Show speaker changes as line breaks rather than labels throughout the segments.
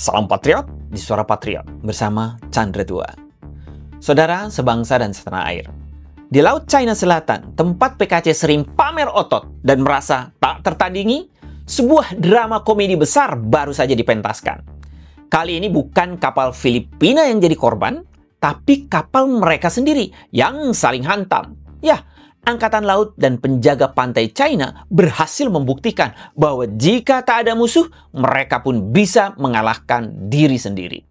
Salam Patriot di Suara Patriot bersama Chandra Tua. Saudara sebangsa dan setanah air, di Laut China Selatan, tempat PKC sering pamer otot dan merasa tak tertandingi, sebuah drama komedi besar baru saja dipentaskan. Kali ini bukan kapal Filipina yang jadi korban, tapi kapal mereka sendiri yang saling hantam. Ya, Angkatan Laut dan penjaga pantai China berhasil membuktikan bahwa jika tak ada musuh, mereka pun bisa mengalahkan diri sendiri.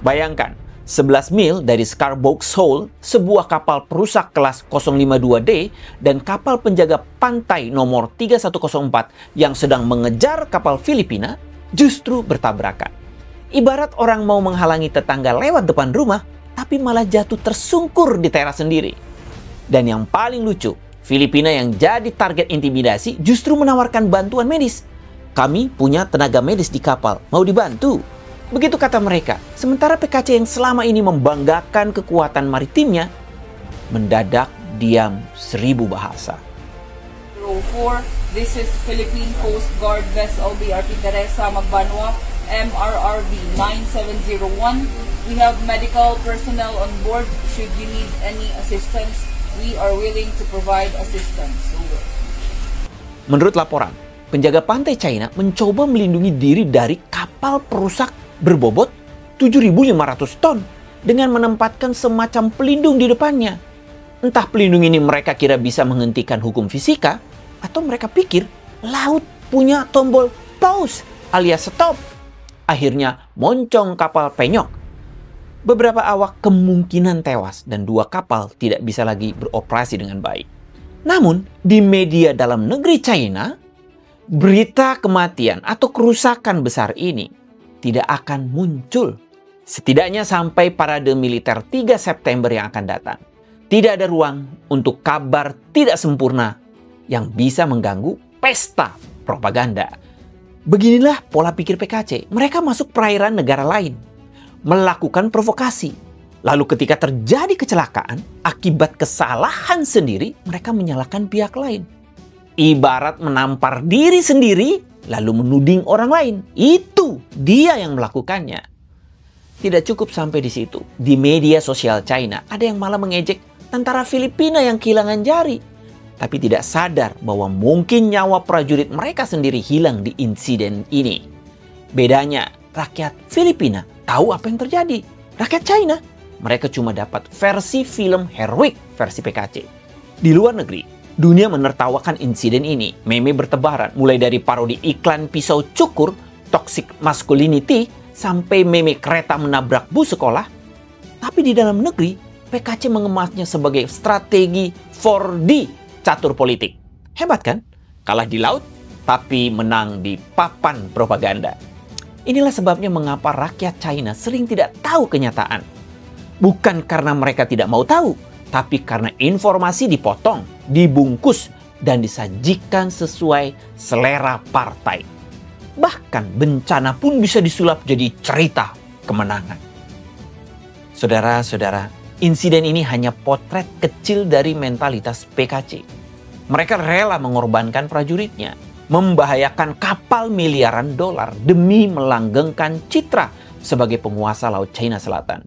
Bayangkan, 11 mil dari Scarborough Shoal, sebuah kapal perusak kelas 052D dan kapal penjaga pantai nomor 3104 yang sedang mengejar kapal Filipina justru bertabrakan. Ibarat orang mau menghalangi tetangga lewat depan rumah, tapi malah jatuh tersungkur di teras sendiri. Dan yang paling lucu, Filipina yang jadi target intimidasi justru menawarkan bantuan medis. Kami punya tenaga medis di kapal, mau dibantu? Begitu kata mereka. Sementara PKC yang selama ini membanggakan kekuatan maritimnya, mendadak diam 1000 bahasa.
04, this is Philippine Coast Guard vessel BRP Teresa Magbanua, MRRV 9701. We have medical personnel on board. Should you need any assistance, we are willing to provide assistance. Over.
Menurut laporan, penjaga pantai China mencoba melindungi diri dari kapal perusak berbobot 7.500 ton dengan menempatkan semacam pelindung di depannya. Entah pelindung ini mereka kira bisa menghentikan hukum fisika, atau mereka pikir laut punya tombol pause alias stop. Akhirnya moncong kapal penyok. Beberapa awak kemungkinan tewas dan 2 kapal tidak bisa lagi beroperasi dengan baik. Namun, di media dalam negeri China, berita kematian atau kerusakan besar ini tidak akan muncul. Setidaknya sampai parade militer 3 September yang akan datang. Tidak ada ruang untuk kabar tidak sempurna yang bisa mengganggu pesta propaganda. Beginilah pola pikir PKC. Mereka masuk perairan negara lain, melakukan provokasi. Lalu ketika terjadi kecelakaan, akibat kesalahan sendiri, mereka menyalahkan pihak lain. Ibarat menampar diri sendiri, lalu menuding orang lain. Itu dia yang melakukannya. Tidak cukup sampai di situ. Di media sosial China, ada yang malah mengejek tentara Filipina yang kehilangan jari. Tapi tidak sadar bahwa mungkin nyawa prajurit mereka sendiri hilang di insiden ini. Bedanya, rakyat Filipina tahu apa yang terjadi. Rakyat China, mereka cuma dapat versi film heroik versi PKC. Di luar negeri, dunia menertawakan insiden ini. Meme bertebaran, mulai dari parodi iklan pisau cukur, toxic masculinity, sampai meme kereta menabrak bus sekolah. Tapi di dalam negeri, PKC mengemasnya sebagai strategi 4D catur politik. Hebat kan? Kalah di laut, tapi menang di papan propaganda. Inilah sebabnya mengapa rakyat China sering tidak tahu kenyataan. Bukan karena mereka tidak mau tahu, tapi karena informasi dipotong, dibungkus, dan disajikan sesuai selera partai. Bahkan bencana pun bisa disulap jadi cerita kemenangan. Saudara-saudara, insiden ini hanya potret kecil dari mentalitas PKC. Mereka rela mengorbankan prajuritnya, membahayakan kapal miliaran dolar demi melanggengkan citra sebagai penguasa Laut China Selatan.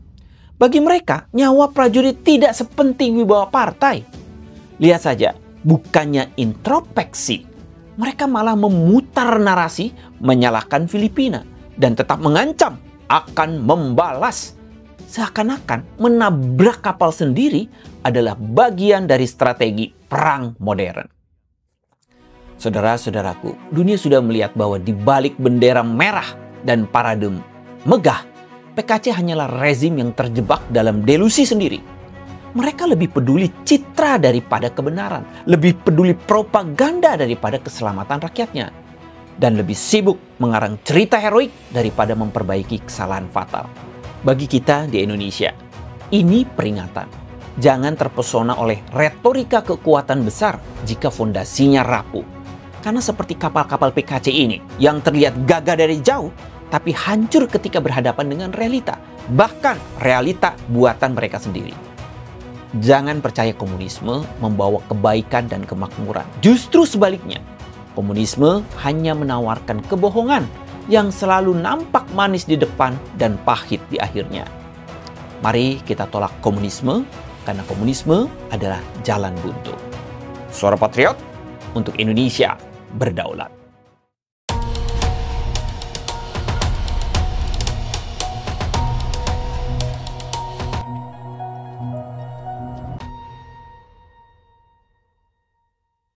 Bagi mereka, nyawa prajurit tidak sepenting wibawa partai. Lihat saja, bukannya introspeksi, mereka malah memutar narasi menyalahkan Filipina dan tetap mengancam akan membalas. Seakan-akan menabrak kapal sendiri adalah bagian dari strategi perang modern. Saudara-saudaraku, dunia sudah melihat bahwa di balik bendera merah dan parade megah, PKC hanyalah rezim yang terjebak dalam delusi sendiri. Mereka lebih peduli citra daripada kebenaran, lebih peduli propaganda daripada keselamatan rakyatnya, dan lebih sibuk mengarang cerita heroik daripada memperbaiki kesalahan fatal. Bagi kita di Indonesia, ini peringatan. Jangan terpesona oleh retorika kekuatan besar jika fondasinya rapuh. Karena seperti kapal-kapal PKC ini yang terlihat gagah dari jauh, tapi hancur ketika berhadapan dengan realita. Bahkan realita buatan mereka sendiri. Jangan percaya komunisme membawa kebaikan dan kemakmuran. Justru sebaliknya, komunisme hanya menawarkan kebohongan yang selalu nampak manis di depan dan pahit di akhirnya. Mari kita tolak komunisme, karena komunisme adalah jalan buntu. Suara Patriot untuk Indonesia berdaulat.